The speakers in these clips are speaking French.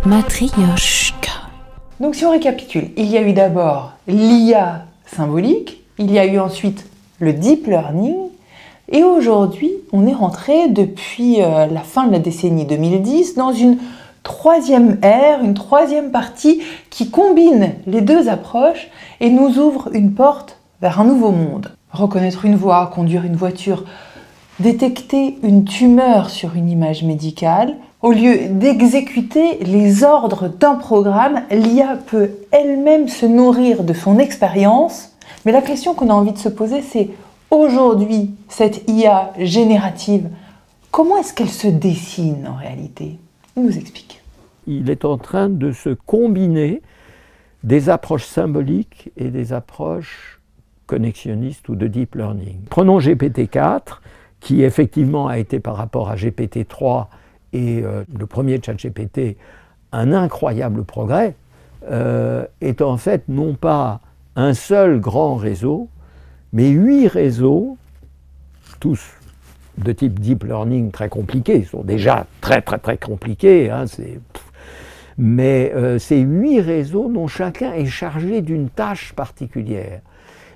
Matryoshka. Donc si on récapitule, il y a eu d'abord l'IA symbolique, il y a eu ensuite le deep learning, et aujourd'hui, on est rentré depuis la fin de la décennie 2010 dans une troisième ère, une troisième partie qui combine les deux approches et nous ouvre une porte vers un nouveau monde. Reconnaître une voix, conduire une voiture, détecter une tumeur sur une image médicale. Au lieu d'exécuter les ordres d'un programme, l'IA peut elle-même se nourrir de son expérience. Mais la question qu'on a envie de se poser, c'est aujourd'hui, cette IA générative, comment est-ce qu'elle se dessine en réalité? Il nous explique. Il est en train de se combiner des approches symboliques et des approches connexionnistes ou de deep learning. Prenons GPT-4, qui effectivement a été par rapport à GPT-3 et le premier ChatGPT un incroyable progrès, est en fait non pas un seul grand réseau, mais 8 réseaux, tous de type deep learning très compliqués, ils sont déjà très compliqués, hein, mais ces 8 réseaux dont chacun est chargé d'une tâche particulière.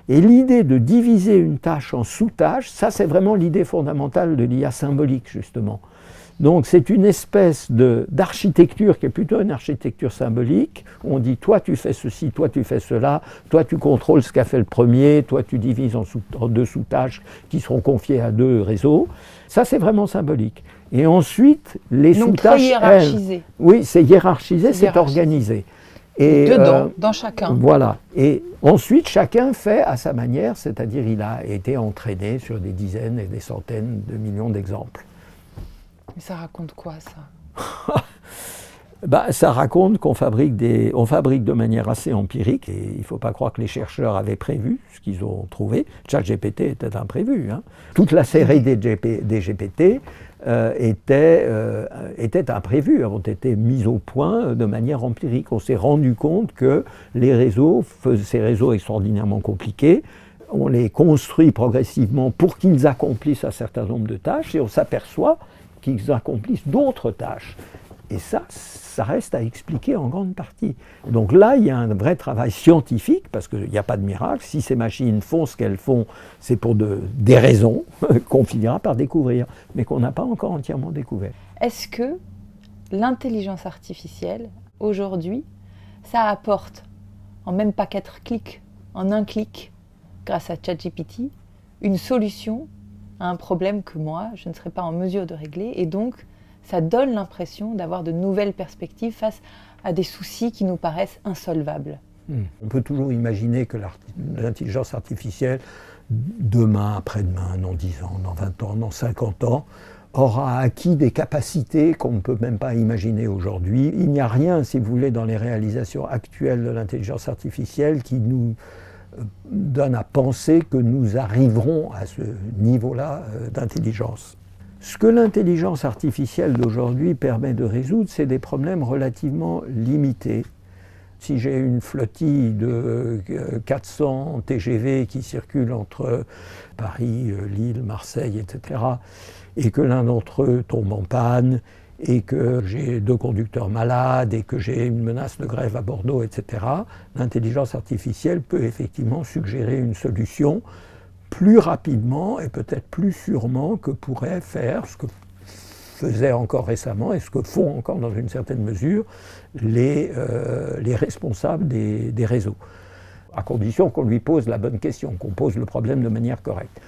Et l'idée de diviser une tâche en sous-tâches, ça c'est vraiment l'idée fondamentale de l'IA symbolique justement. Donc c'est une espèce d'architecture qui est plutôt une architecture symbolique. On dit toi tu fais ceci, toi tu fais cela, toi tu contrôles ce qu'a fait le premier, toi tu divises en 2 sous-tâches qui seront confiées à 2 réseaux. Ça c'est vraiment symbolique. Et ensuite les sous-tâches... très hiérarchisé. Oui, c'est hiérarchisé, c'est organisé. Et dedans, dans chacun. Voilà. Et ensuite, chacun fait à sa manière, c'est-à-dire il a été entraîné sur des dizaines et des centaines de millions d'exemples. Mais ça raconte quoi, ça? Ça raconte qu'on fabrique de manière assez empirique, et il ne faut pas croire que les chercheurs avaient prévu ce qu'ils ont trouvé. ChatGPT était imprévu. Hein. Toute la série des GPT était imprévue, ont été mises au point de manière empirique. On s'est rendu compte que ces réseaux extraordinairement compliqués, on les construit progressivement pour qu'ils accomplissent un certain nombre de tâches, et on s'aperçoit qu'ils accomplissent d'autres tâches. Et ça reste à expliquer en grande partie. Donc là, il y a un vrai travail scientifique, parce qu'il n'y a pas de miracle. Si ces machines font ce qu'elles font, c'est pour des raisons qu'on finira par découvrir, mais qu'on n'a pas encore entièrement découvert. Est-ce que l'intelligence artificielle, aujourd'hui, ça apporte, en même pas 4 clics, en un clic, grâce à ChatGPT, une solution à un problème que moi, je ne serais pas en mesure de régler, et donc ça donne l'impression d'avoir de nouvelles perspectives face à des soucis qui nous paraissent insolvables. On peut toujours imaginer que l'intelligence artificielle, demain, après-demain, dans 10 ans, dans 20 ans, dans 50 ans, aura acquis des capacités qu'on ne peut même pas imaginer aujourd'hui. Il n'y a rien, si vous voulez, dans les réalisations actuelles de l'intelligence artificielle qui nous donne à penser que nous arriverons à ce niveau-là d'intelligence. Ce que l'intelligence artificielle d'aujourd'hui permet de résoudre, c'est des problèmes relativement limités. Si j'ai une flottille de 400 TGV qui circulent entre Paris, Lille, Marseille, etc., et que l'un d'entre eux tombe en panne, et que j'ai 2 conducteurs malades, et que j'ai une menace de grève à Bordeaux, etc., l'intelligence artificielle peut effectivement suggérer une solution plus rapidement et peut-être plus sûrement que pourrait faire ce que faisaient encore récemment et ce que font encore dans une certaine mesure les responsables des réseaux, à condition qu'on lui pose la bonne question, qu'on pose le problème de manière correcte.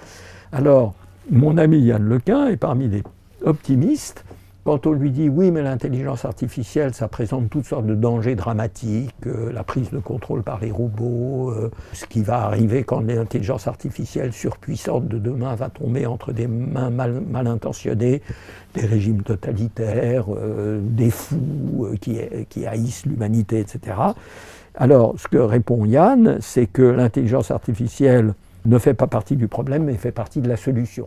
Alors, mon ami Yann Lequin est parmi les optimistes. Quand on lui dit « oui, mais l'intelligence artificielle, ça présente toutes sortes de dangers dramatiques, la prise de contrôle par les robots, ce qui va arriver quand l'intelligence artificielle surpuissante de demain va tomber entre des mains mal intentionnées, des régimes totalitaires, des fous qui haïssent l'humanité, etc. » Alors, ce que répond Yann, c'est que l'intelligence artificielle ne fait pas partie du problème, mais fait partie de la solution.